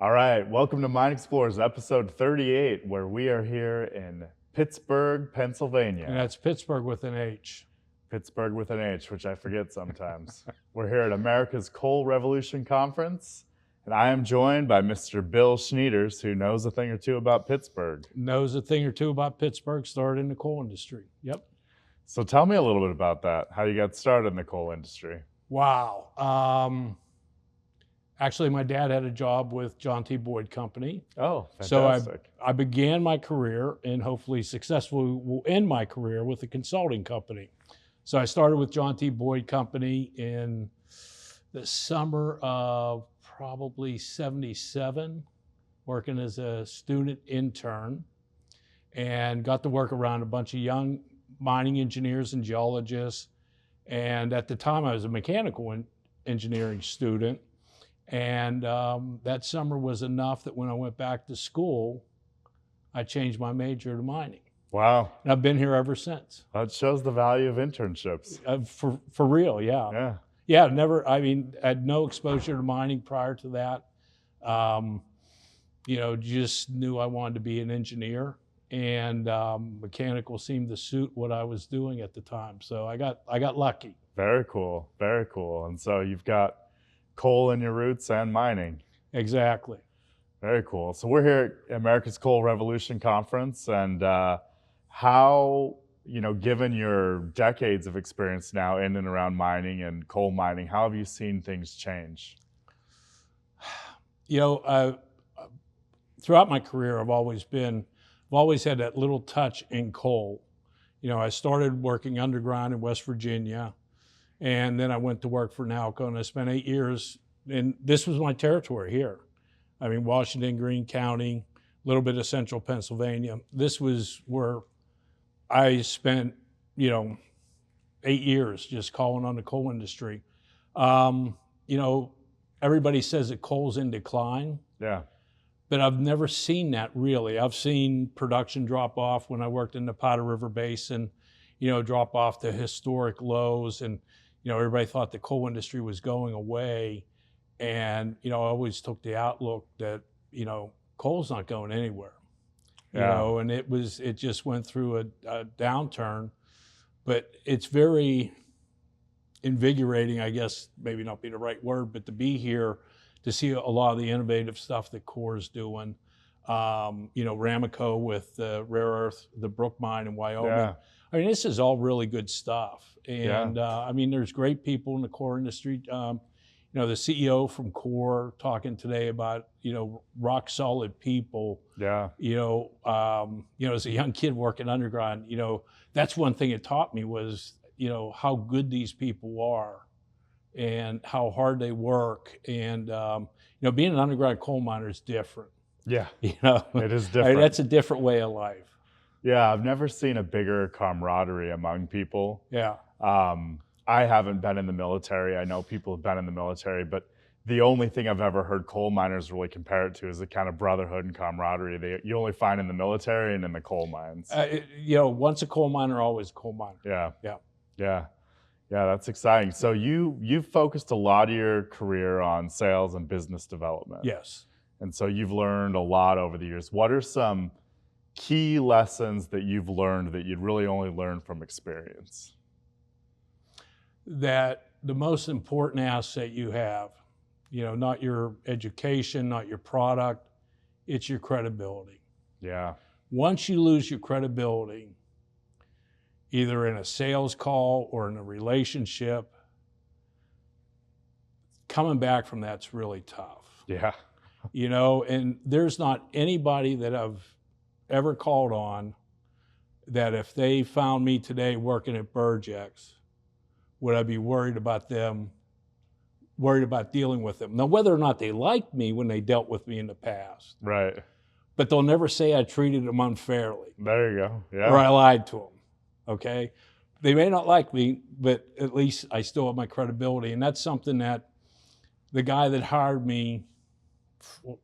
All right, welcome to Mine Explorers, episode 38, where we are here in Pittsburgh, Pennsylvania. And that's Pittsburgh with an H. Pittsburgh with an H, which I forget sometimes. We're here at America's Coal Revolution Conference, and I am joined by Mr. Bill Schnieders, who knows a thing or two about Pittsburgh. Knows a thing or two about Pittsburgh, started in the coal industry. Yep. So tell me a little bit about that, how you got started in the coal industry. Wow. Actually, my dad had a job with John T. Boyd Company. Oh, fantastic. So I began my career, and hopefully successfully will end my career with a consulting company. So I started with John T. Boyd Company in the summer of probably 77, working as a student intern, and got to work around a bunch of young mining engineers and geologists. And at the time, I was a mechanical engineering student. And that summer was enough that when I went back to school, I changed my major to mining. Wow. And I've been here ever since. That shows the value of internships. For real, yeah. Yeah. Yeah, had no exposure to mining prior to that. Just knew I wanted to be an engineer, and mechanical seemed to suit what I was doing at the time. So I got lucky. Very cool, very cool. And so you've got coal in your roots and mining. Exactly. Very cool. So we're here at America's Coal Revolution Conference, and how, given your decades of experience now in and around mining and coal mining, how have you seen things change? Throughout my career, I've always had that little touch in coal. I started working underground in West Virginia, and then I went to work for Nalco, and I spent 8 years, and this was my territory here. Washington, Greene County, a little bit of central Pennsylvania. This was where I spent, 8 years just calling on the coal industry. Everybody says that coal's in decline. Yeah. But I've never seen that really. I've seen production drop off when I worked in the Powder River Basin, drop off to historic lows, and everybody thought the coal industry was going away. And, I always took the outlook that, coal's not going anywhere. And it just went through a downturn, but it's very invigorating, I guess, maybe not be the right word, but to be here, to see a lot of the innovative stuff that Core's doing. Ramaco with the rare earth, the Brook Mine in Wyoming. Yeah. This is all really good stuff. And Yeah. There's great people in the core industry. The CEO from Core talking today about, rock solid people. Yeah. As a young kid working underground, that's one thing it taught me was, how good these people are and how hard they work. And, being an underground coal miner is different. Yeah. It is different. That's a different way of life. Yeah. I've never seen a bigger camaraderie among people. Yeah. I haven't been in the military. I know people have been in the military, but the only thing I've ever heard coal miners really compare it to is the kind of brotherhood and camaraderie you only find in the military and in the coal mines. Once a coal miner, always a coal miner. Yeah. Yeah. Yeah. Yeah, that's exciting. So you've focused a lot of your career on sales and business development. Yes. And so you've learned a lot over the years. What are some key lessons that you've learned that you'd really only learn from experience? That the most important asset you have, not your education, not your product, it's your credibility. Yeah. Once you lose your credibility, either in a sales call or in a relationship, coming back from that's really tough. Yeah. And there's not anybody that I've ever called on that if they found me today working at Burgex, would I be worried about dealing with them. Now, whether or not they liked me when they dealt with me in the past. Right. But they'll never say I treated them unfairly. There you go. Yeah. Or I lied to them. Okay? They may not like me, but at least I still have my credibility. And that's something that the guy that hired me,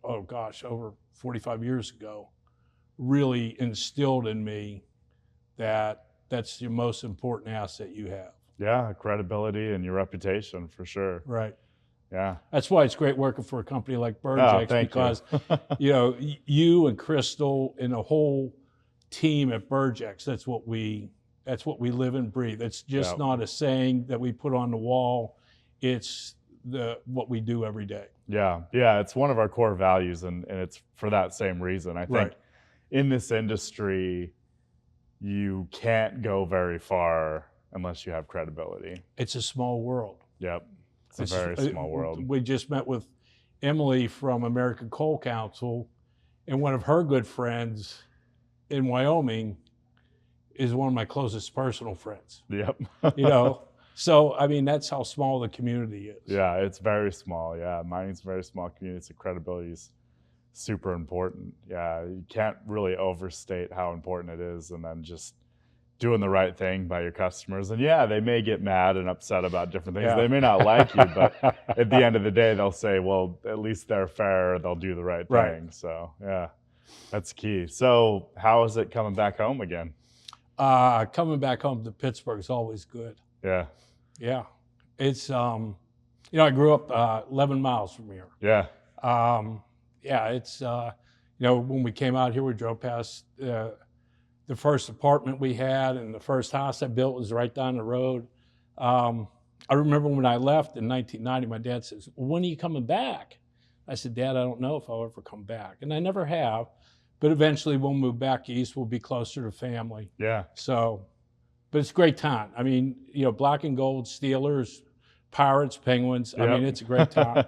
over 45 years ago, really instilled in me that that's your most important asset you have. Yeah, credibility and your reputation for sure. Right. Yeah. That's why it's great working for a company like Burgex, because you and Crystal and the whole team at Burgex, that's what we live and breathe. It's just not a saying that we put on the wall. It's what we do every day. Yeah. It's one of our core values, and it's for that same reason. I think in this industry, you can't go very far unless you have credibility. It's a small world. Yep. It's a very small world. We just met with Emily from American Coal Council, and one of her good friends in Wyoming is one of my closest personal friends. Yep. So I mean, that's how small the community is. Yeah, it's very small. Yeah, mining's a very small community, so credibility is super important. Yeah, you can't really overstate how important it is, and then just doing the right thing by your customers. And yeah, they may get mad and upset about different things. Yeah. They may not like you, but at the end of the day, they'll say, well, at least they're fair. They'll do the right thing. So yeah, that's key. So how is it coming back home again? Coming back home to Pittsburgh is always good. Yeah. Yeah. It's, I grew up 11 miles from here. Yeah. It's, when we came out here, we drove past the first apartment we had, and the first house I built was right down the road. I remember when I left in 1990, my dad says, well, when are you coming back? I said, Dad, I don't know if I'll ever come back. And I never have, but eventually we'll move back east. We'll be closer to family. Yeah. So, but it's a great time. I mean, black and gold, Steelers, Pirates, Penguins. I mean, it's a great time.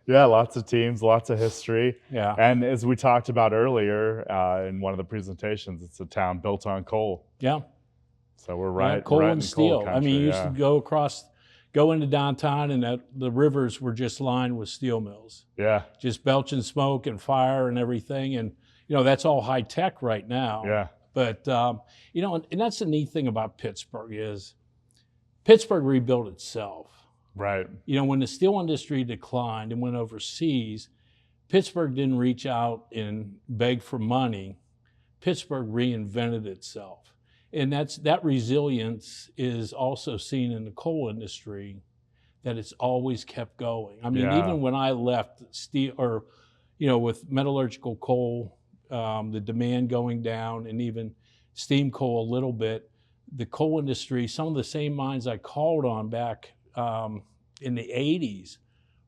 Yeah, lots of teams, lots of history. Yeah. And as we talked about earlier in one of the presentations, it's a town built on coal. Yeah. So we're right. Coal right and in steel. coal country, I mean, you used to go into downtown, and the rivers were just lined with steel mills. Yeah. Just belching smoke and fire and everything. And, that's all high tech right now. Yeah. But, and that's the neat thing about Pittsburgh is Pittsburgh rebuilt itself. Right. When the steel industry declined and went overseas, Pittsburgh didn't reach out and beg for money. Pittsburgh reinvented itself. And that resilience is also seen in the coal industry, that it's always kept going. I mean, even when I left steel, with metallurgical coal, the demand going down, and even steam coal a little bit, the coal industry, some of the same mines I called on back in the 80s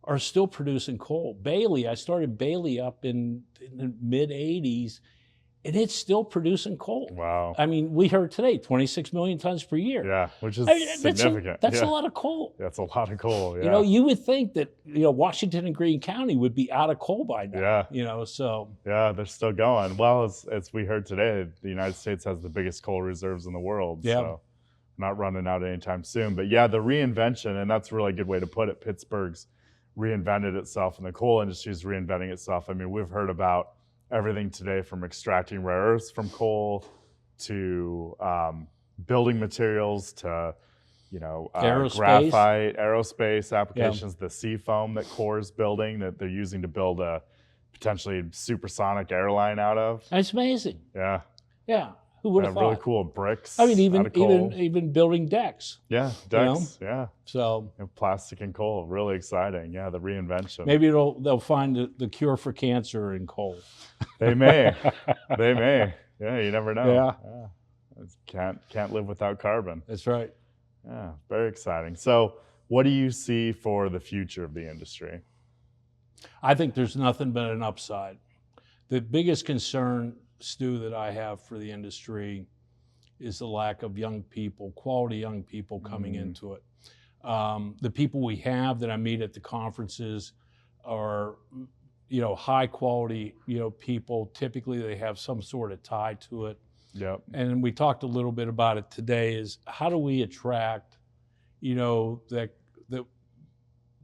are still producing coal. Bailey, I started Bailey up in the mid 80s, and it's still producing coal. Wow. I mean, we heard today 26 million tons per year. Yeah, which is significant. That's a lot of coal. That's a lot of coal. Yeah. You would think that Washington and Greene County would be out of coal by now. Yeah. So yeah, they're still going. Well, as we heard today, the United States has the biggest coal reserves in the world. Yeah. So not running out anytime soon. But yeah, the reinvention, and that's a really good way to put it. Pittsburgh's reinvented itself, and the coal industry is reinventing itself. I mean, we've heard about everything today from extracting rare earths from coal to building materials to, graphite, aerospace applications, the sea foam that Core's building that they're using to build a potentially supersonic airline out of. That's amazing. Yeah. Yeah. Who would have thought? Really cool bricks. I mean, out of coal. even building decks. Yeah, decks. Yeah. So plastic and coal, really exciting. Yeah, the reinvention. Maybe they'll find the cure for cancer in coal. They may. They may. Yeah, you never know. Yeah. Can't live without carbon. That's right. Yeah, very exciting. So, what do you see for the future of the industry? I think there's nothing but an upside. The biggest concern, Stu, that I have for the industry is the lack of young people, quality young people coming into it. The people we have that I meet at the conferences are, high quality, people. Typically they have some sort of tie to it. Yep. And we talked a little bit about it today, is how do we attract, the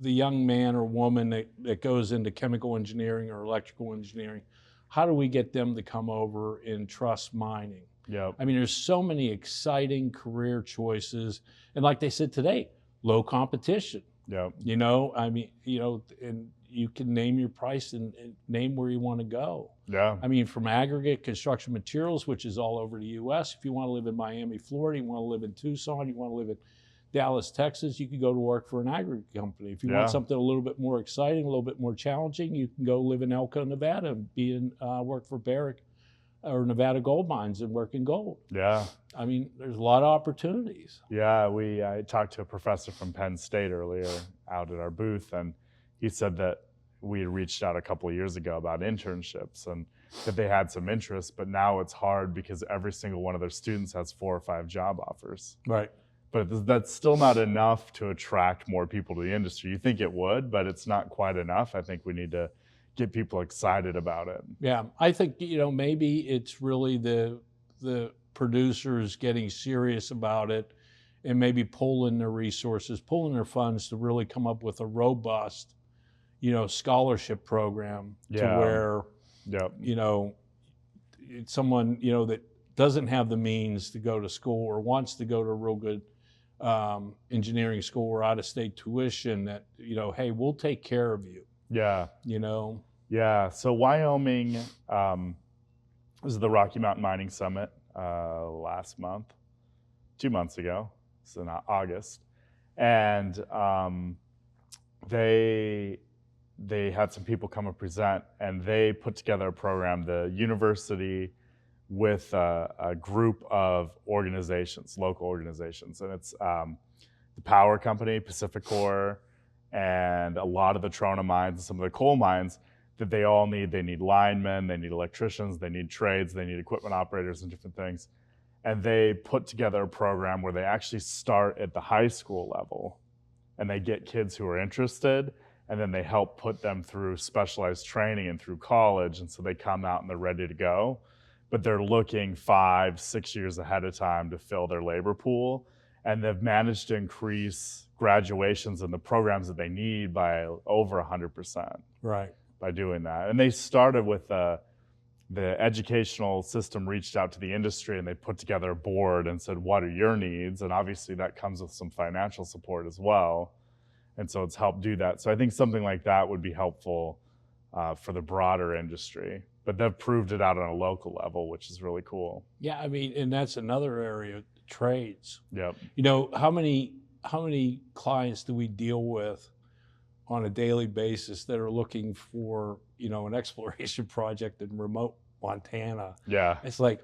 young man or woman that goes into chemical engineering or electrical engineering. How do we get them to come over and trust mining? Yep. I mean, there's so many exciting career choices. And like they said today, low competition. Yep. And you can name your price and name where you want to go. Yeah. I mean, from aggregate construction materials, which is all over the U.S. If you want to live in Miami, Florida, you want to live in Tucson, you want to live in Dallas, Texas, you could go to work for an aggregate company. If you Yeah. want something a little bit more exciting, a little bit more challenging, you can go live in Elko, Nevada, and work for Barrick or Nevada Gold Mines and work in gold. Yeah. I mean, there's a lot of opportunities. Yeah, I talked to a professor from Penn State earlier out at our booth, and he said that we had reached out a couple of years ago about internships and that they had some interest, but now it's hard because every single one of their students has 4 or 5 job offers. Right. But that's still not enough to attract more people to the industry. You think it would, but it's not quite enough. I think we need to get people excited about it. Yeah, I think, maybe it's really the producers getting serious about it and maybe pulling their resources, pulling their funds to really come up with a robust, scholarship program to where, Yep. someone, that doesn't have the means to go to school or wants to go to a real good engineering school or out-of-state tuition that, hey, we'll take care of you. Yeah. Yeah. So Wyoming was the Rocky Mountain Mining Summit last month, 2 months ago, so not August, and they had some people come and present, and they put together a program, the university with a group of organizations, local organizations, and it's the power company, PacifiCorp, and a lot of the Trona mines and some of the coal mines that they all need. They need linemen, they need electricians, they need trades, they need equipment operators and different things. And they put together a program where they actually start at the high school level and they get kids who are interested, and then they help put them through specialized training and through college. And so they come out and they're ready to go, but they're looking 5-6 years ahead of time to fill their labor pool. And they've managed to increase graduations in the programs that they need by over 100%. Right. By doing that. And they started with the educational system reached out to the industry and they put together a board and said, what are your needs? And obviously that comes with some financial support as well. And so it's helped do that. So I think something like that would be helpful for the broader industry. But they've proved it out on a local level, which is really cool. Yeah, I mean, and that's another area, trades. Yep. How many clients do we deal with on a daily basis that are looking for, an exploration project in remote Montana? Yeah. It's like,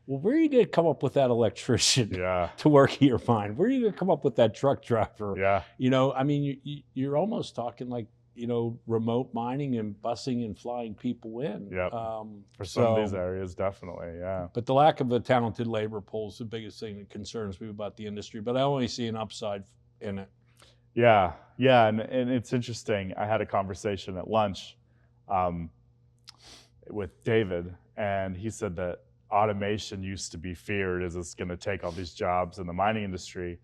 well, where are you going to come up with that electrician to work at your mine? Where are you going to come up with that truck driver? Yeah. I mean, you're almost talking like, remote mining and busing and flying people in. Yep. For some of these areas, definitely, yeah. But the lack of a talented labor pool is the biggest thing that concerns me about the industry. But I only see an upside in it. Yeah, and it's interesting. I had a conversation at lunch with David, and he said that automation used to be feared as it's going to take all these jobs in the mining industry,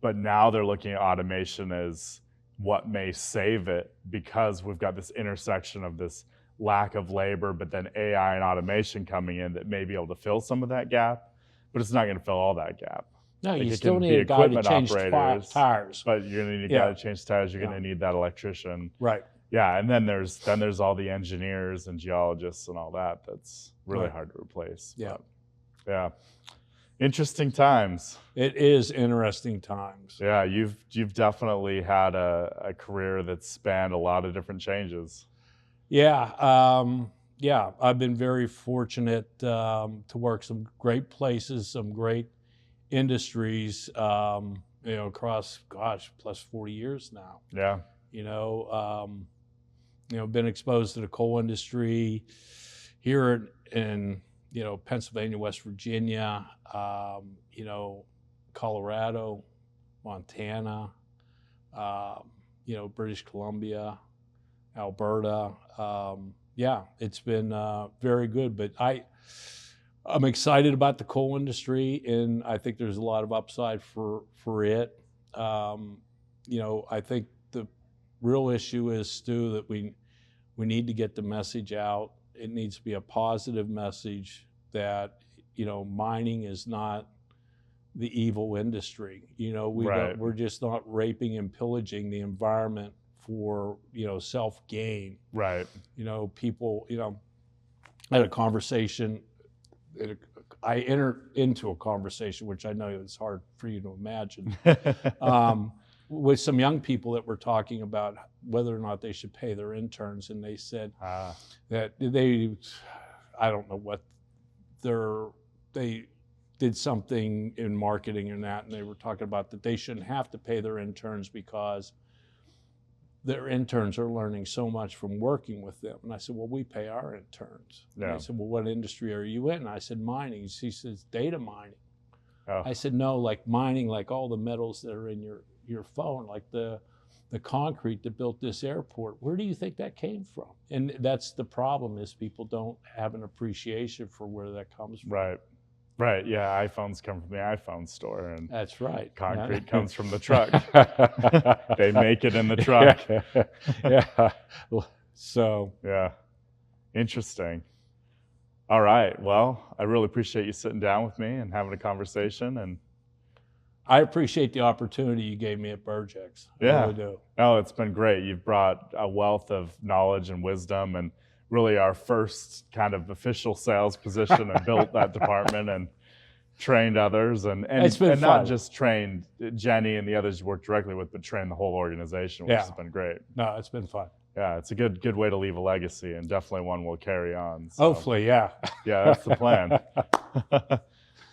but now they're looking at automation as what may save it, because we've got this intersection of this lack of labor, but then AI and automation coming in that may be able to fill some of that gap, but it's not going to fill all that gap. No, you still need a guy to change tires. But you're going to need a guy to change tires. You're going to need that electrician. Right. Yeah, and then there's all the engineers and geologists and all that. That's really hard to replace. Yeah. But, yeah. Interesting times. It is interesting times. Yeah, you've definitely had a career that's spanned a lot of different changes. Yeah. I've been very fortunate to work some great places, some great industries, across, plus 40 years now. Yeah. Been exposed to the coal industry here in Pennsylvania, West Virginia, Colorado, Montana, British Columbia, Alberta. It's been very good, but I'm excited about the coal industry, and I think there's a lot of upside for it. I think the real issue is, Stu, that we need to get the message out. It needs to be a positive message that, mining is not the evil industry. We're just not raping and pillaging the environment for, self-gain. Right. People, I had a conversation at I entered into a conversation, which I know is hard for you to imagine, with some young people that were talking about whether or not they should pay their interns. And they said that I don't know what they did something in marketing and that, and they were talking about that they shouldn't have to pay their interns because their interns are learning so much from working with them. And I said, well, we pay our interns. Yeah. And I said, well, what industry are you in? And I said, mining. He says, data mining. Oh. I said, no, like mining, like all the metals that are in your phone, like the concrete that built this airport. Where do you think that came from? And that's the problem, is people don't have an appreciation for where that comes from. Right. Right, yeah, iPhones come from the iPhone store, and that's right. Concrete comes from the truck. They make it in the truck. Yeah. So. Yeah, interesting. All right, well, I really appreciate you sitting down with me and having a conversation. And I appreciate the opportunity you gave me at Burgex. I really do. Oh, it's been great. You've brought a wealth of knowledge and wisdom, and really our first kind of official sales position, and built that department and trained others, and not just trained Jenny and the others you work directly with, but trained the whole organization, which has been great. No, it's been fun. Yeah, it's a good way to leave a legacy, and definitely one we'll carry on. So. Hopefully, yeah. Yeah, that's the plan.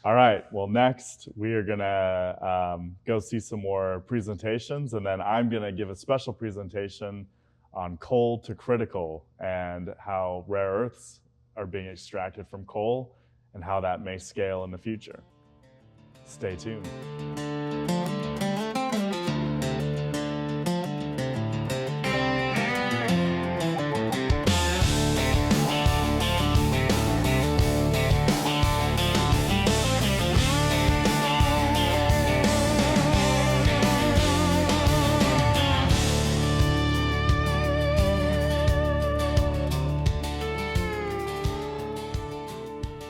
All right, well, next we are gonna go see some more presentations, and then I'm gonna give a special presentation on coal to critical, and how rare earths are being extracted from coal and how that may scale in the future. Stay tuned.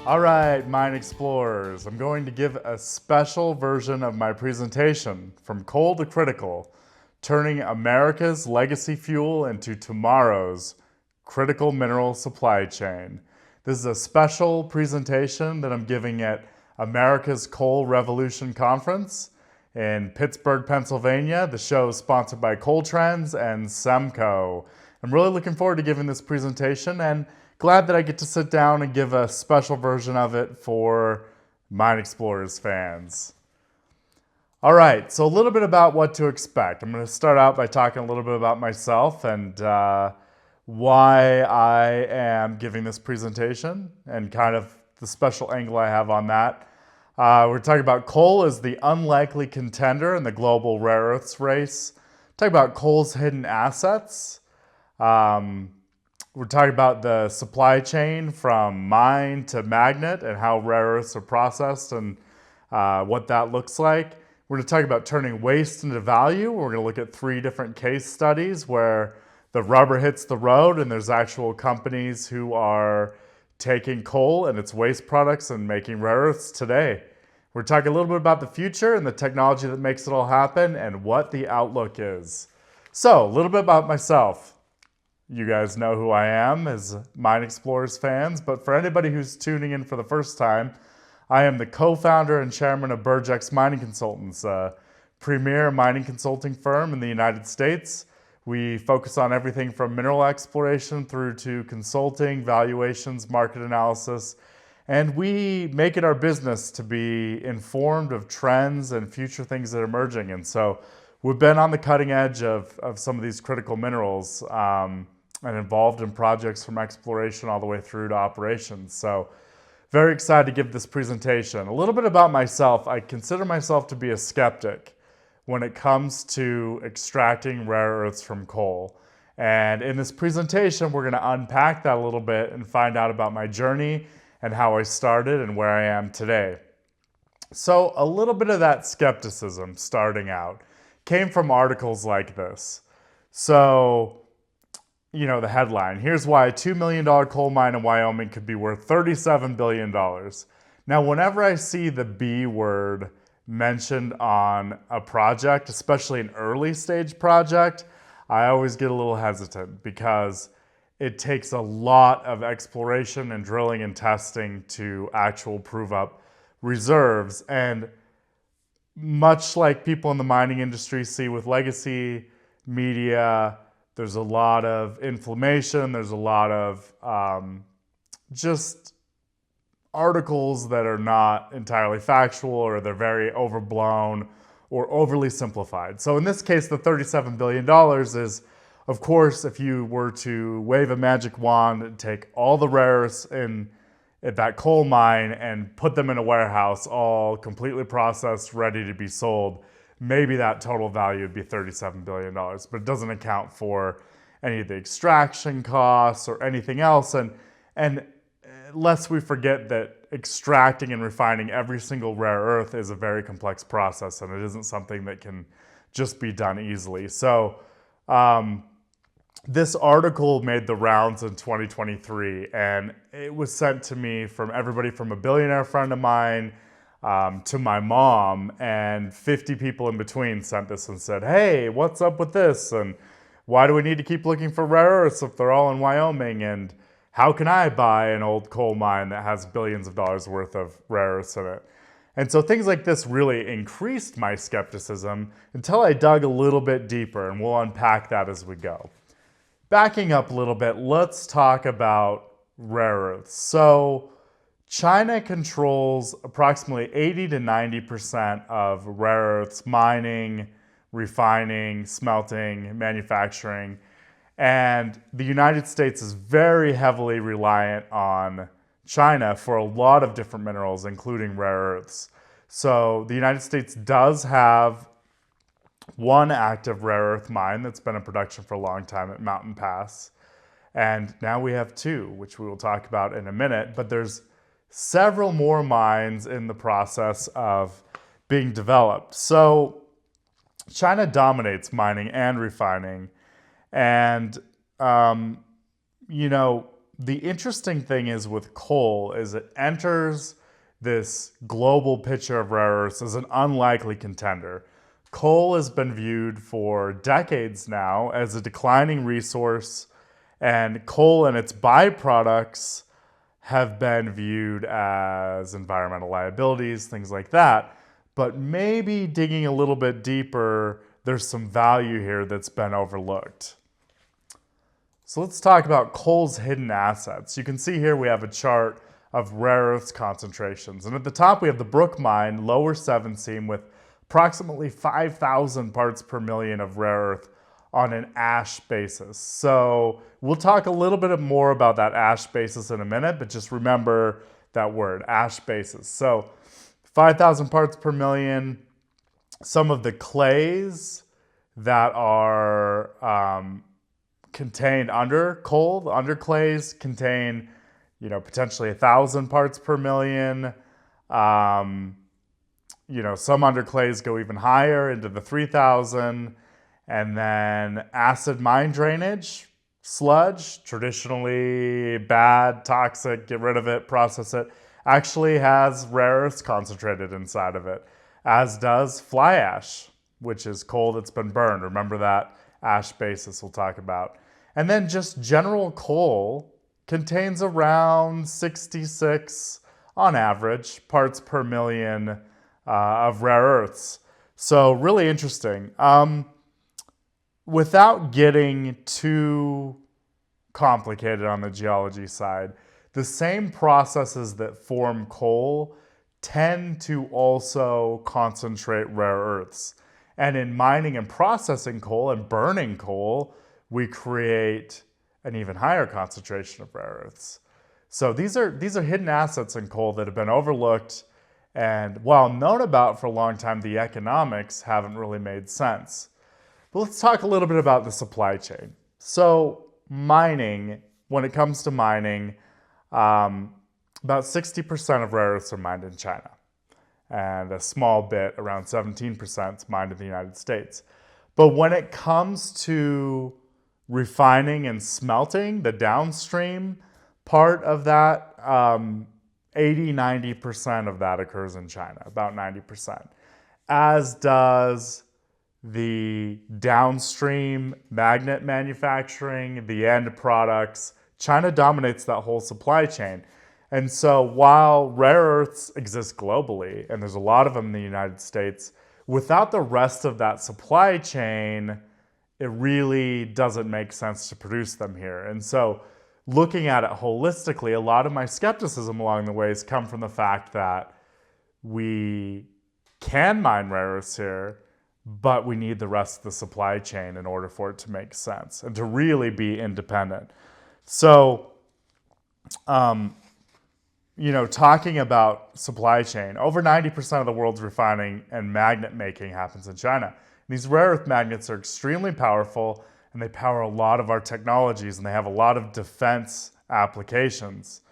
All right, Mine Explorers, I'm going to give a special version of my presentation, From Coal to Critical, turning America's legacy fuel into tomorrow's critical mineral supply chain. This is a special presentation that I'm giving at America's Coal Revolution Conference in Pittsburgh, Pennsylvania. The show is sponsored by Coal Trends and Semco. I'm really looking forward to giving this presentation, and glad that I get to sit down and give a special version of it for Mine Explorers fans. All right, so a little bit about what to expect. I'm going to start out by talking a little bit about myself and why I am giving this presentation, and kind of the special angle I have on that. We're talking about coal as the unlikely contender in the global rare earths race. Talking about coal's hidden assets. We're talking about the supply chain from mine to magnet, and how rare earths are processed, and what that looks like. We're going to talk about turning waste into value. We're going to look at 3 different case studies where the rubber hits the road, and there's actual companies who are taking coal and its waste products and making rare earths today. We're talking a little bit about the future and the technology that makes it all happen, and what the outlook is. So, a little bit about myself. You guys know who I am as Mine Explorers fans, but for anybody who's tuning in for the first time, I am the co-founder and chairman of Burgex Mining Consultants, a premier mining consulting firm in the United States. We focus on everything from mineral exploration through to consulting, valuations, market analysis, and we make it our business to be informed of trends and future things that are emerging. And so we've been on the cutting edge of some of these critical minerals, and involved in projects from exploration all the way through to operations. So very excited to give this presentation. A little bit about myself. I consider myself to be a skeptic when it comes to extracting rare earths from coal. And in this presentation, we're going to unpack that a little bit and find out about my journey and how I started and where I am today. So a little bit of that skepticism starting out came from articles like this. So, you know, the headline, here's why a $2 million coal mine in Wyoming could be worth $37 billion. Now, whenever I see the B word mentioned on a project, especially an early stage project, I always get a little hesitant, because it takes a lot of exploration and drilling and testing to actual prove up reserves. And much like people in the mining industry see with legacy media, there's a lot of inflammation, there's a lot of just articles that are not entirely factual, or they're very overblown or overly simplified. So in this case, the $37 billion is, of course, if you were to wave a magic wand and take all the rare earths in at that coal mine and put them in a warehouse, all completely processed, ready to be sold, maybe that total value would be $37 billion, but it doesn't account for any of the extraction costs or anything else. And lest we forget that extracting and refining every single rare earth is a very complex process, and it isn't something that can just be done easily. So this article made the rounds in 2023, and it was sent to me from everybody from a billionaire friend of mine to my mom, and 50 people in between sent this and said, hey, what's up with this? And why do we need to keep looking for rare earths if they're all in Wyoming? And how can I buy an old coal mine that has billions of dollars worth of rare earths in it? And so things like this really increased my skepticism until I dug a little bit deeper, and we'll unpack that as we go. Backing up a little bit, let's talk about rare earths. So China controls approximately 80 to 90% of rare earths mining, refining, smelting, manufacturing. And the United States is very heavily reliant on China for a lot of different minerals, including rare earths. So the United States does have one active rare earth mine that's been in production for a long time at Mountain Pass. And now we have two, which we will talk about in a minute. But there's several more mines in the process of being developed. So China dominates mining and refining. And, the interesting thing is with coal is it enters this global picture of rare earths as an unlikely contender. Coal has been viewed for decades now as a declining resource, and coal and its byproducts have been viewed as environmental liabilities, things like that. But maybe digging a little bit deeper, there's some value here that's been overlooked. So let's talk about coal's hidden assets. You can see here we have a chart of rare earths concentrations. And at the top we have the Brook Mine, lower 7 seam, with approximately 5,000 parts per million of rare earth on an ash basis. So we'll talk a little bit more about that ash basis in a minute, but just remember that word, ash basis. So 5,000 parts per million. Some of the clays that are contained under coal, the underclays contain, potentially 1,000 parts per million. Some underclays go even higher into the 3,000. And then acid mine drainage, sludge, traditionally bad, toxic, get rid of it, process it, actually has rare earths concentrated inside of it, as does fly ash, which is coal that's been burned. Remember that ash basis we'll talk about. And then just general coal contains around 66, on average, parts per million of rare earths. So really interesting. Without getting too complicated on the geology side, the same processes that form coal tend to also concentrate rare earths. And in mining and processing coal and burning coal, we create an even higher concentration of rare earths. So these are hidden assets in coal that have been overlooked, and while known about for a long time, the economics haven't really made sense. But let's talk a little bit about the supply chain. So mining, when it comes to mining, about 60% of rare earths are mined in China. And a small bit, around 17%, is mined in the United States. But when it comes to refining and smelting, the downstream part of that, 80-90% of that occurs in China, about 90%. As does the downstream magnet manufacturing, the end products. China dominates that whole supply chain. And so while rare earths exist globally, and there's a lot of them in the United States, without the rest of that supply chain, it really doesn't make sense to produce them here. And so looking at it holistically, a lot of my skepticism along the way has come from the fact that we can mine rare earths here, but we need the rest of the supply chain in order for it to make sense and to really be independent. So, talking about supply chain, over 90% of the world's refining and magnet making happens in China. These rare earth magnets are extremely powerful, and they power a lot of our technologies, and they have a lot of defense applications.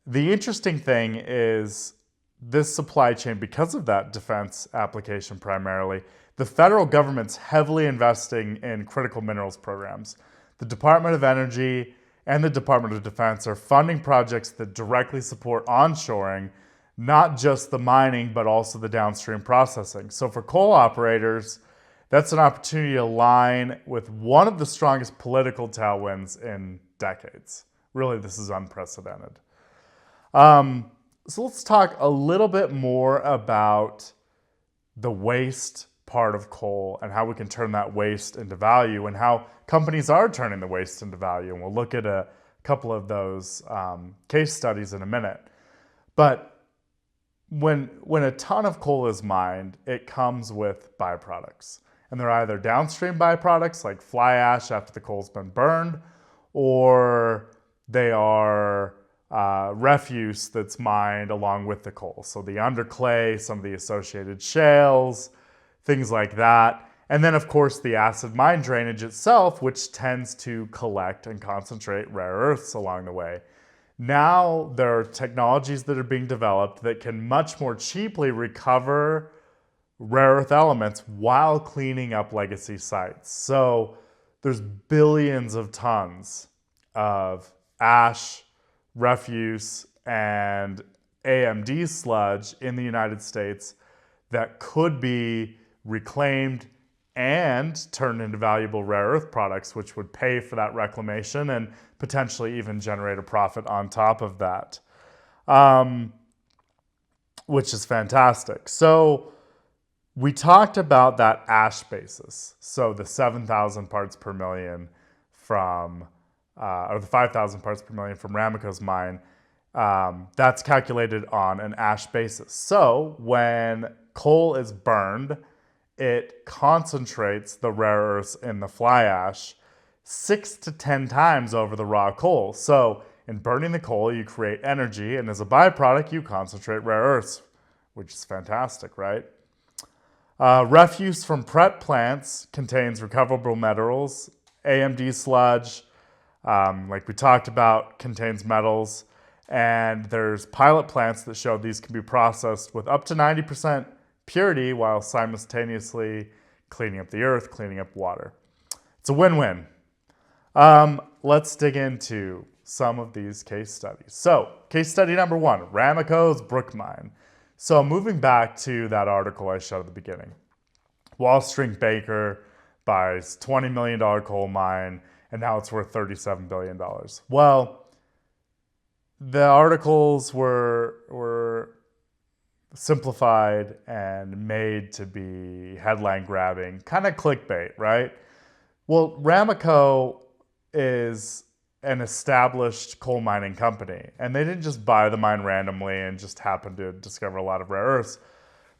The interesting thing is this supply chain, because of that defense application primarily, the federal government's heavily investing in critical minerals programs. The Department of Energy and the Department of Defense are funding projects that directly support onshoring, not just the mining, but also the downstream processing. So for coal operators, that's an opportunity to align with one of the strongest political tailwinds in decades. Really, this is unprecedented. So let's talk a little bit more about the waste part of coal and how we can turn that waste into value and how companies are turning the waste into value. And we'll look at a couple of those case studies in a minute. But when a ton of coal is mined, it comes with byproducts. And they're either downstream byproducts like fly ash after the coal's been burned, or they are refuse that's mined along with the coal. So the underclay, some of the associated shales, things like that. And then, of course, the acid mine drainage itself, which tends to collect and concentrate rare earths along the way. Now there are technologies that are being developed that can much more cheaply recover rare earth elements while cleaning up legacy sites. So there's billions of tons of ash, refuse, and AMD sludge in the United States that could be reclaimed and turned into valuable rare earth products, which would pay for that reclamation and potentially even generate a profit on top of that, which is fantastic. So we talked about that ash basis. So the 7,000 parts per million from, or the 5,000 parts per million from Ramaco's mine, that's calculated on an ash basis. So when coal is burned, it concentrates the rare earths in the fly ash 6 to 10 times over the raw coal. So in burning the coal, you create energy, and as a byproduct, you concentrate rare earths, which is fantastic, right? Refuse from prep plants contains recoverable metals. AMD sludge, like we talked about, contains metals. And there's pilot plants that show these can be processed with up to 90% purity while simultaneously cleaning up the earth, cleaning up water. It's a win-win. Let's dig into some of these case studies. So, case study number 1, Ramaco's Brook Mine. So moving back to that article I showed at the beginning. Wall Street Baker buys $20 million coal mine, and now it's worth $37 billion. Well, the articles were simplified and made to be headline grabbing, kind of clickbait, right? Well, Ramaco is an established coal mining company, and they didn't just buy the mine randomly and just happen to discover a lot of rare earths.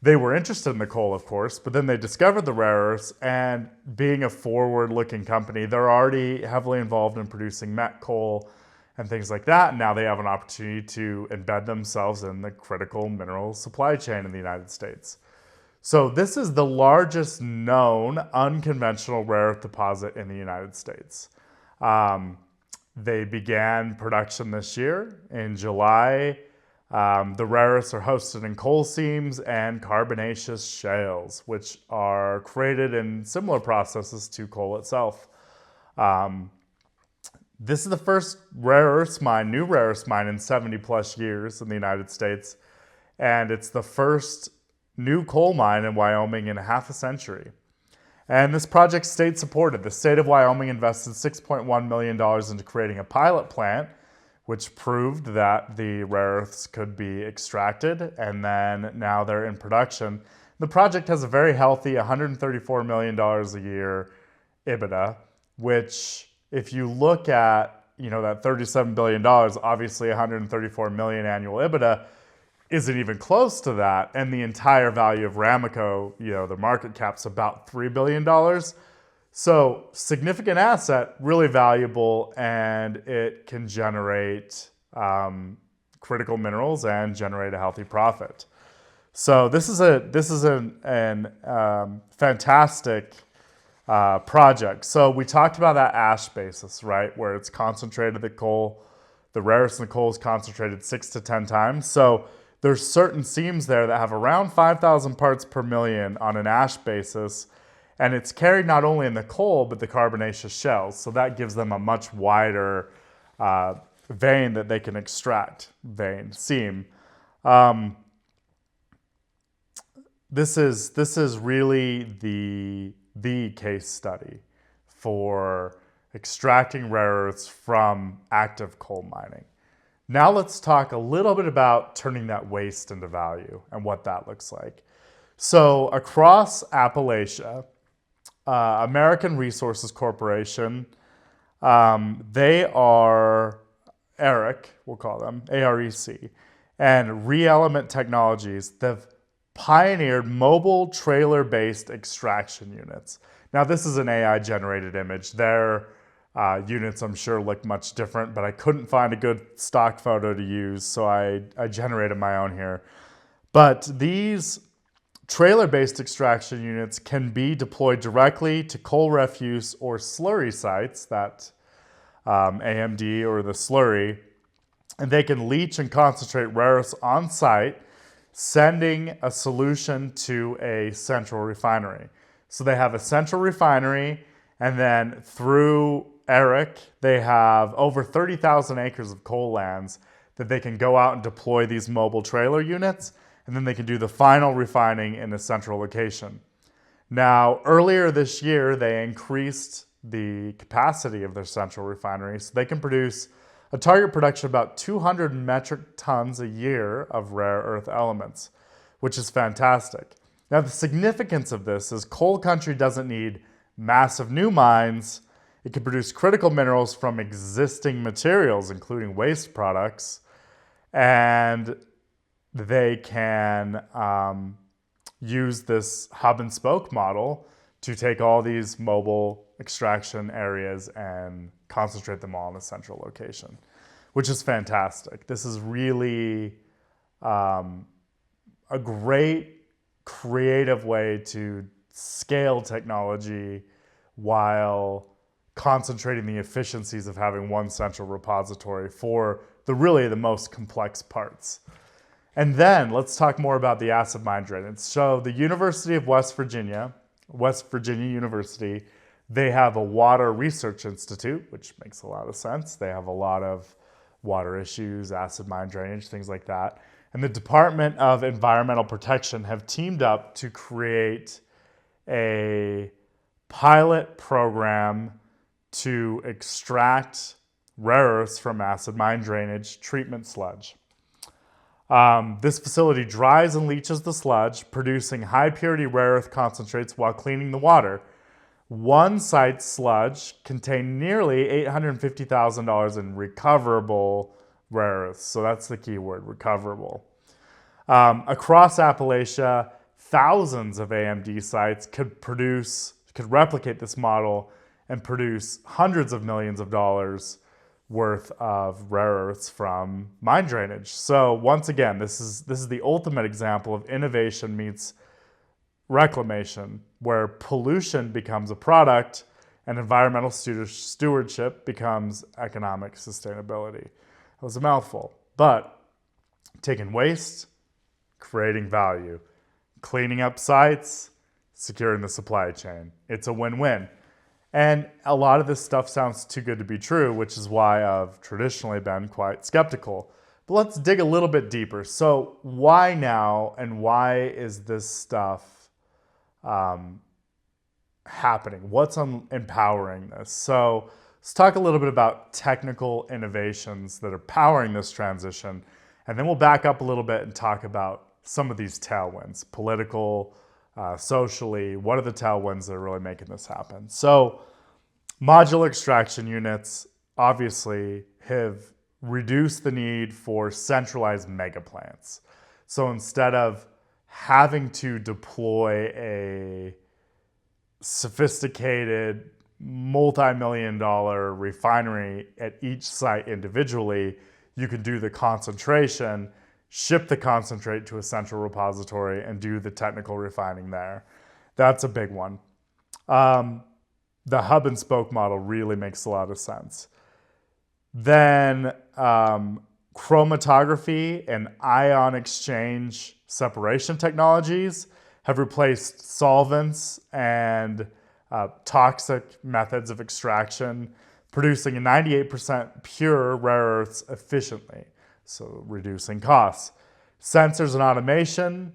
They were interested in the coal, of course, but then they discovered the rare earths, and being a forward-looking company, they're already heavily involved in producing met coal and things like that. And now they have an opportunity to embed themselves in the critical mineral supply chain in the United States. So this is the largest known unconventional rare earth deposit in the United States. They began production this year in July. The rare earths are hosted in coal seams and carbonaceous shales, which are created in similar processes to coal itself. This is the first rare earths mine, new rare earths mine in 70 plus years in the United States. And it's the first new coal mine in Wyoming in half a century. And this project's state supported. The state of Wyoming invested $6.1 million into creating a pilot plant, which proved that the rare earths could be extracted, and then now they're in production. The project has a very healthy $134 million a year EBITDA, which if you look at, that $37 billion, obviously $134 million annual EBITDA isn't even close to that. And the entire value of Ramaco, the market cap's about $3 billion. So significant asset, really valuable, and it can generate critical minerals and generate a healthy profit. So this is an fantastic project. So we talked about that ash basis, right, where it's concentrated, the rarest in the coal is concentrated 6 to 10 times. So there's certain seams there that have around 5,000 parts per million on an ash basis, and it's carried not only in the coal, but the carbonaceous shales. So that gives them a much wider vein that they can extract, seam. This is really the case study for extracting rare earths from active coal mining. Now let's talk a little bit about turning that waste into value and what that looks like. So across Appalachia, American Resources Corporation, they are AREC, we'll call them, AREC, and ReElement Technologies. They've pioneered mobile trailer-based extraction units. Now this is an AI-generated image. Their units, I'm sure, look much different, but I couldn't find a good stock photo to use, so I generated my own here. But these trailer-based extraction units can be deployed directly to coal refuse or slurry sites, that AMD or the slurry, and they can leach and concentrate rare earths on site, sending a solution to a central refinery. So they have a central refinery, and then through AREC, they have over 30,000 acres of coal lands that they can go out and deploy these mobile trailer units, and then they can do the final refining in a central location. Now, earlier this year, they increased the capacity of their central refinery, so they can produce a target production of about 200 metric tons a year of rare earth elements, which is fantastic. Now, the significance of this is coal country doesn't need massive new mines. It can produce critical minerals from existing materials, including waste products, and they can use this hub and spoke model to take all these mobile extraction areas and concentrate them all in a central location, which is fantastic. This is really a great creative way to scale technology while concentrating the efficiencies of having one central repository for the most complex parts. And then let's talk more about the acid mine drainage. So the University of West Virginia University, they have a water research institute, which makes a lot of sense. They have a lot of water issues, acid mine drainage, things like that. And the Department of Environmental Protection have teamed up to create a pilot program to extract rare earths from acid mine drainage treatment sludge. This facility dries and leaches the sludge, producing high purity rare earth concentrates while cleaning the water. One site's sludge contained nearly $850,000 in recoverable rare earths. So that's the key word, recoverable. Across Appalachia, thousands of AMD sites could replicate this model and produce hundreds of millions of dollars worth of rare earths from mine drainage. So once again, this is the ultimate example of innovation meets reclamation, where pollution becomes a product and environmental stewardship becomes economic sustainability. That was a mouthful, but taking waste, creating value, cleaning up sites, securing the supply chain. It's a win-win. And a lot of this stuff sounds too good to be true, which is why I've traditionally been quite skeptical. But let's dig a little bit deeper. So why now, and why is this stuff happening? What's empowering this? So let's talk a little bit about technical innovations that are powering this transition, and then we'll back up a little bit and talk about some of these tailwinds, political, socially. What are the tailwinds that are really making this happen? So modular extraction units obviously have reduced the need for centralized mega plants. So instead of having to deploy a sophisticated multi-million-dollar refinery at each site individually, you can do the concentration, ship the concentrate to a central repository, and do the technical refining there. That's a big one. The hub and spoke model really makes a lot of sense. Then chromatography and ion exchange separation technologies have replaced solvents and toxic methods of extraction, producing a 98% pure rare earths efficiently, so reducing costs. Sensors and automation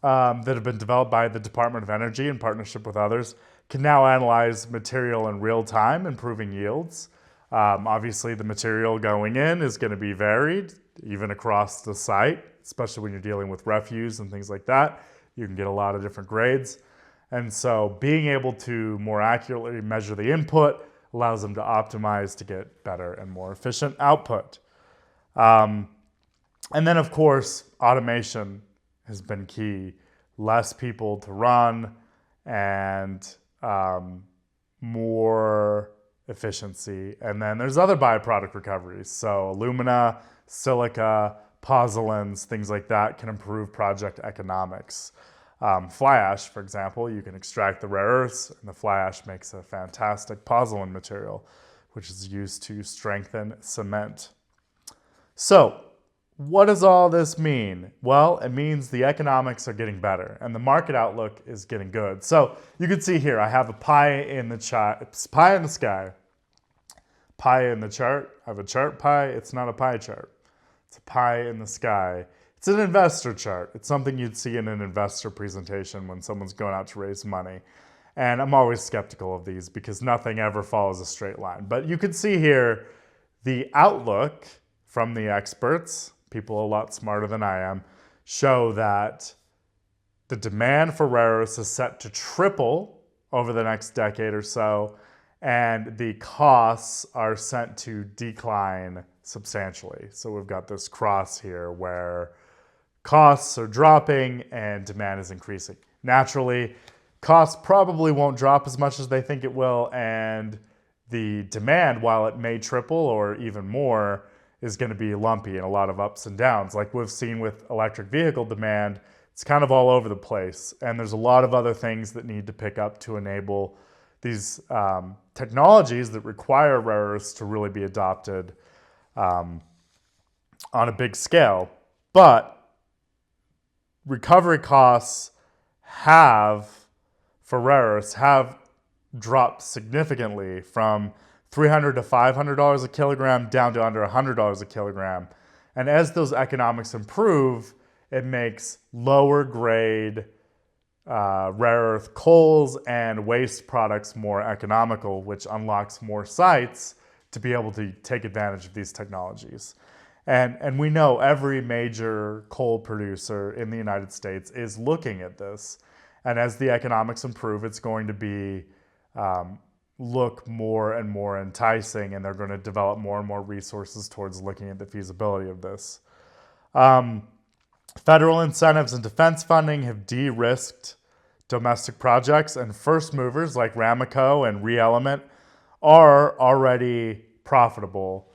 that have been developed by the Department of Energy in partnership with others can now analyze material in real time, improving yields. Obviously, the material going in is going to be varied, even across the site, especially when you're dealing with refuse and things like that. You can get a lot of different grades. And so being able to more accurately measure the input allows them to optimize to get better and more efficient output. And then, of course, automation has been key. Less people to run and more efficiency. And then there's other byproduct recoveries. So alumina, silica, pozzolans, things like that can improve project economics. Fly ash, for example, you can extract the rare earths, and the fly ash makes a fantastic pozzolan material, which is used to strengthen cement. So, what does all this mean? Well, it means the economics are getting better and the market outlook is getting good. So you can see here, I have a pie in the pie in the sky, pie in the chart. I have a chart pie. It's not a pie chart. It's a pie in the sky. It's an investor chart. It's something you'd see in an investor presentation when someone's going out to raise money. And I'm always skeptical of these because nothing ever follows a straight line. But you can see here the outlook from the experts, people a lot smarter than I am, show that the demand for rare earths is set to triple over the next decade or so, and the costs are set to decline substantially. So we've got this cross here where costs are dropping and demand is increasing. Naturally, costs probably won't drop as much as they think it will, and the demand, while it may triple or even more, is going to be lumpy and a lot of ups and downs. Like we've seen with electric vehicle demand, it's kind of all over the place. And there's a lot of other things that need to pick up to enable these technologies that require rare earths to really be adopted on a big scale. But recovery costs for rare earths have dropped significantly from $300 to $500 a kilogram down to under $100 a kilogram. And as those economics improve, it makes lower grade rare earth coals and waste products more economical, which unlocks more sites to be able to take advantage of these technologies. And we know every major coal producer in the United States is looking at this. And as the economics improve, it's going to be look more and more enticing, and they're going to develop more and more resources towards looking at the feasibility of this. Federal incentives and defense funding have de-risked domestic projects, and first movers like Ramaco and ReElement are already profitable,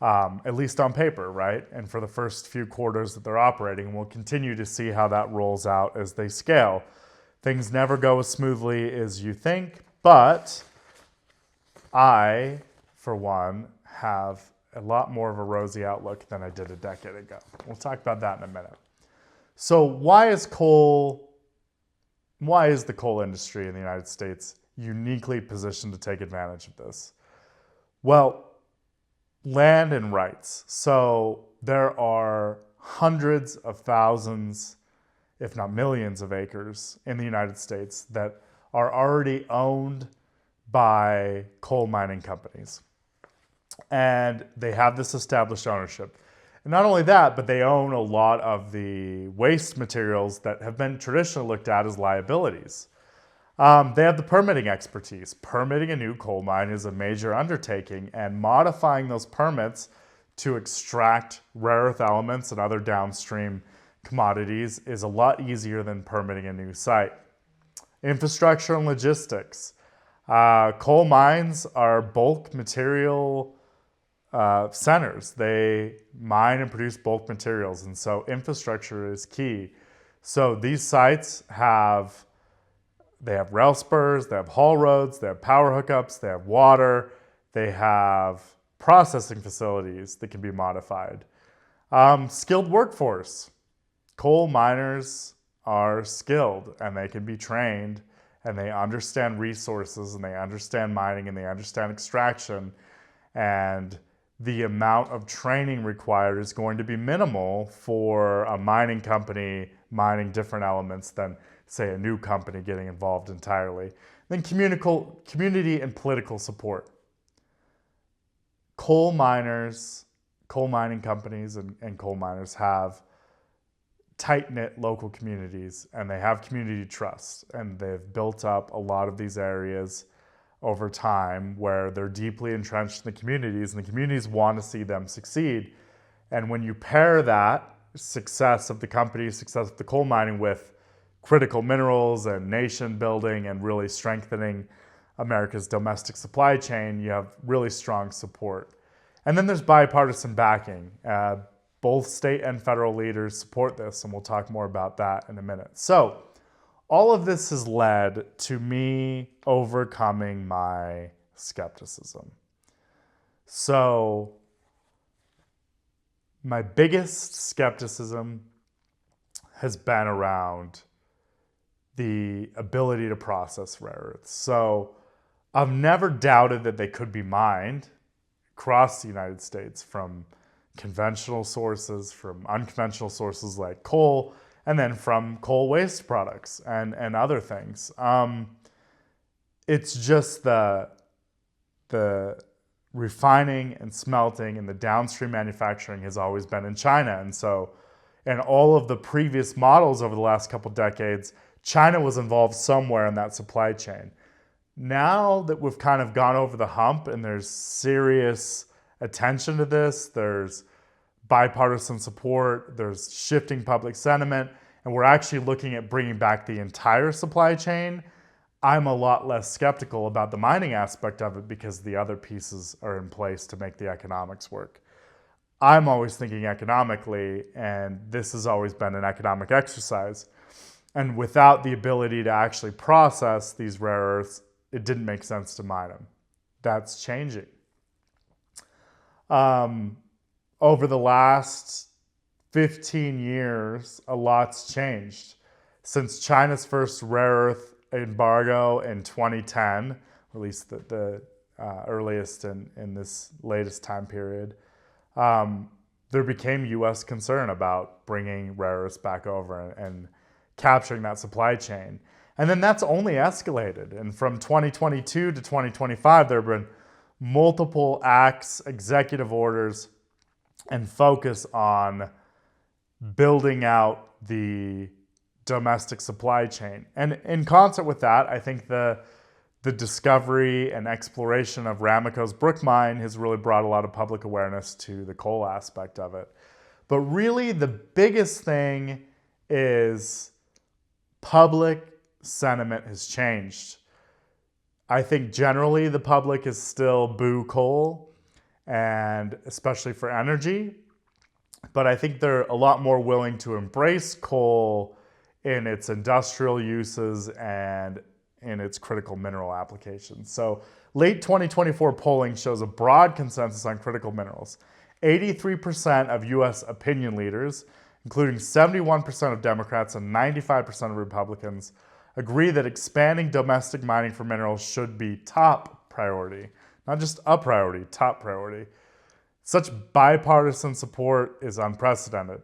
at least on paper, right? And for the first few quarters that they're operating, we'll continue to see how that rolls out as they scale. Things never go as smoothly as you think, but I, for one, have a lot more of a rosy outlook than I did a decade ago. We'll talk about that in a minute. So why is the coal industry in the United States uniquely positioned to take advantage of this? Well, land and rights. So there are hundreds of thousands, if not millions of acres in the United States that are already owned by coal mining companies. And they have this established ownership. And not only that, but they own a lot of the waste materials that have been traditionally looked at as liabilities. They have the permitting expertise. Permitting a new coal mine is a major undertaking, and modifying those permits to extract rare earth elements and other downstream commodities is a lot easier than permitting a new site. Infrastructure and logistics. Coal mines are bulk material centers. They mine and produce bulk materials, and so infrastructure is key. So these sites have rail spurs, they have haul roads, they have power hookups, they have water, they have processing facilities that can be modified. Skilled workforce. Coal miners are skilled and they can be trained, and they understand resources, and they understand mining, and they understand extraction, and the amount of training required is going to be minimal for a mining company mining different elements than, say, a new company getting involved entirely. Then community and political support. Coal miners, coal mining companies and coal miners have tight-knit local communities, and they have community trust, and they've built up a lot of these areas over time where they're deeply entrenched in the communities, and the communities want to see them succeed. And when you pair that success of the company, success of the coal mining with critical minerals and nation building and really strengthening America's domestic supply chain, you have really strong support. And then there's bipartisan backing. Both state and federal leaders support this, and we'll talk more about that in a minute. So all of this has led to me overcoming my skepticism. So my biggest skepticism has been around the ability to process rare earths. So I've never doubted that they could be mined across the United States from conventional sources, from unconventional sources like coal, and then from coal waste products and other things. It's just the refining and smelting and the downstream manufacturing has always been in China. And so in all of the previous models over the last couple decades, China was involved somewhere in that supply chain. Now that we've kind of gone over the hump and there's serious attention to this, there's bipartisan support, there's shifting public sentiment, and we're actually looking at bringing back the entire supply chain, I'm a lot less skeptical about the mining aspect of it because the other pieces are in place to make the economics work. I'm always thinking economically, and this has always been an economic exercise. And without the ability to actually process these rare earths, it didn't make sense to mine them. That's changing. Over the last 15 years, a lot's changed. Since China's first rare earth embargo in 2010, or at least the earliest in this latest time period, there became U.S. concern about bringing rare earths back over and capturing that supply chain. And then that's only escalated. And from 2022 to 2025, there have been multiple acts, executive orders, and focus on building out the domestic supply chain. And in concert with that, I think the discovery and exploration of Ramaco's Brook Mine has really brought a lot of public awareness to the coal aspect of it. But really the biggest thing is public sentiment has changed. I think generally the public is still boo coal, and especially for energy, but I think they're a lot more willing to embrace coal in its industrial uses and in its critical mineral applications. So late 2024 polling shows a broad consensus on critical minerals. 83% of US opinion leaders, including 71% of Democrats and 95% of Republicans, agree that expanding domestic mining for minerals should be top priority. Not just a priority, top priority. Such bipartisan support is unprecedented.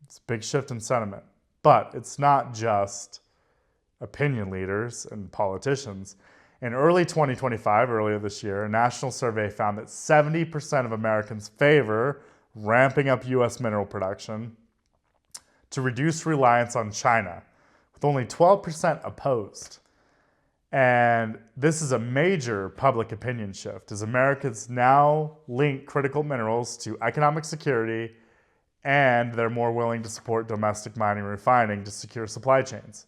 It's a big shift in sentiment. But it's not just opinion leaders and politicians. In early 2025, earlier this year, a national survey found that 70% of Americans favor ramping up U.S. mineral production to reduce reliance on China, with only 12% opposed. And this is a major public opinion shift, as Americans now link critical minerals to economic security, and they're more willing to support domestic mining and refining to secure supply chains.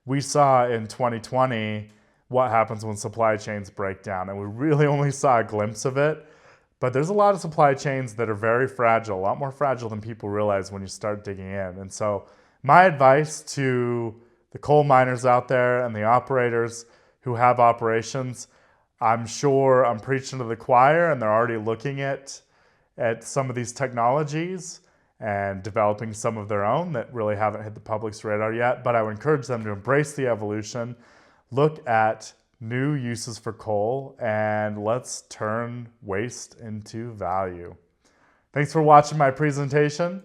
We saw in 2020 what happens when supply chains break down, and we really only saw a glimpse of it. But there's a lot of supply chains that are very fragile, a lot more fragile than people realize when you start digging in. And so my advice to the coal miners out there and the operators who have operations, I'm sure I'm preaching to the choir, and they're already looking at some of these technologies and developing some of their own that really haven't hit the public's radar yet. But I would encourage them to embrace the evolution, look at new uses for coal, and let's turn waste into value. Thanks for watching my presentation.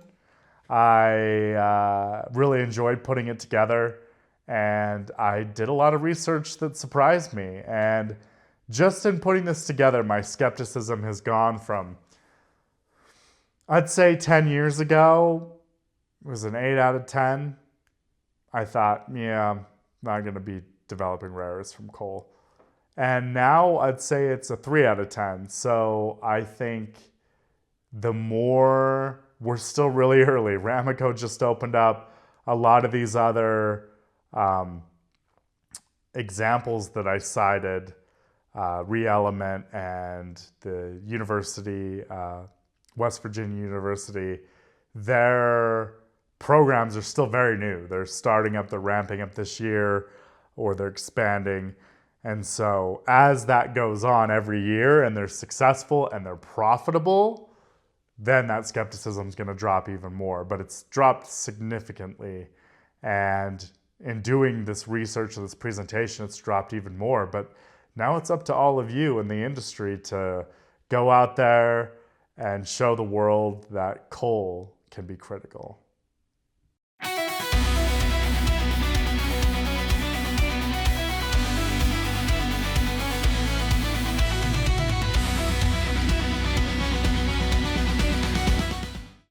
I really enjoyed putting it together, and I did a lot of research that surprised me. And just in putting this together, my skepticism has gone from, I'd say 10 years ago, it was an 8 out of 10. I thought, yeah, I'm not going to be developing rare earths from coal. And now I'd say it's a 3 out of 10. So I think the more, we're still really early. Ramaco just opened up. A lot of these other examples that I cited, Re-Element and the university, West Virginia University, their programs are still very new. They're starting up, they're ramping up this year, or they're expanding. And so as that goes on every year and they're successful and they're profitable, then that skepticism is going to drop even more. But it's dropped significantly. And in doing this research and this presentation, it's dropped even more. But now it's up to all of you in the industry to go out there and show the world that coal can be critical.